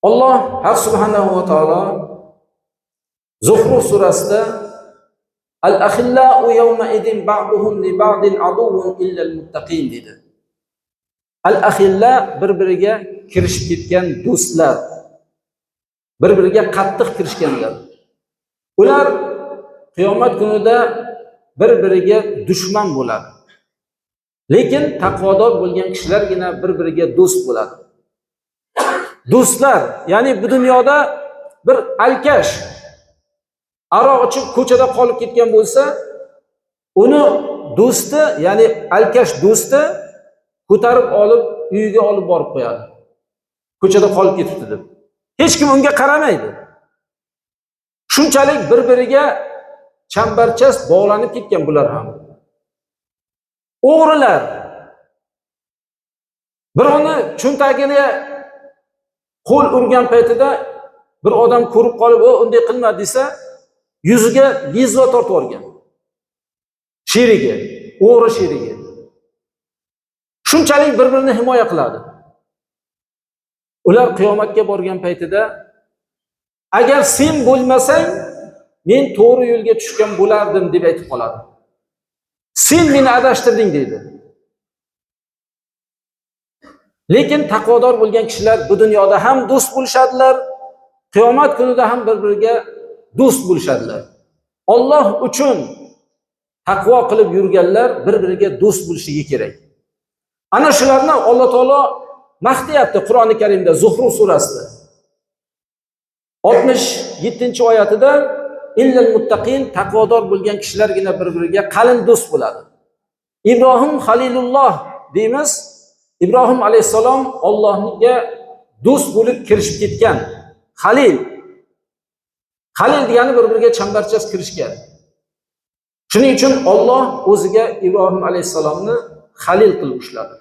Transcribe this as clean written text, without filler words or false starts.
Alloh Haq subhanahu va taolo Zuhruf surasida Al-akhillau yawma idin ba'duhum li ba'din aduwwun illa al-muttaqin dedi. Al-akhilla bir-biriga kirishib ketgan do'stlar, bir-biriga qattiq kirishganlar. Ular qiyomat kunida bir-biriga dushman bo'ladi. Lekin taqvodor bo'lgan kishilargina bir-biriga do'st bo'ladi. Do'stlar, ya'ni bu dunyoda bir alkash aroq ichib ko'chada qolib ketgan bo'lsa, uni do'sti, ya'ni alkash do'sti ko'tarib olib uyiga olib borib qo'yadi. Ko'chada qolib ketibdi deb. Hech kim unga qaramaydi. Shunchalik bir-biriga chambarchas bog'lanib ketgan bular ham. O'g'rilar birovni cho'ntagiga qo'l urgan paytida bir odam ko'rib qolib, unday qilma desa, yuziga bizva tortib olgan. Sherigi, o'g'ri sherigi. Shunchalik bir-birini himoya qiladi. Ular qiyomatga borgan paytida agar sen bo'lmasang, men to'g'ri yo'lga tushgan bo'lardim deb aytib qoladi. Sen meni adashtirding deydi. Lekin taqvodor bo'lgan kishilar bu dunyoda ham do'st bo'lishadilar, qiyomat kunida ham bir-biriga do'st bo'lishadilar. Alloh uchun taqvo qilib yurganlar bir-biriga do'st bo'lishligi kerak. Ana shularni Alloh taolo maqtayapti Qur'oni Karimda Zuhruf surasida. 67-oyatida illal muttaqin, taqvodor bo'lgan kishilargina bir-biriga qalin do'st bo'ladi. Ibrohim Halilulloh deymiz. Ibrohim alayhisalom Allohga do'st bo'lib kirishib ketgan. Halil degani bir-biriga chambarchas kirishgan. Shuning uchun Alloh o'ziga Ibrohim alayhisalomni Halil qilib ushladi.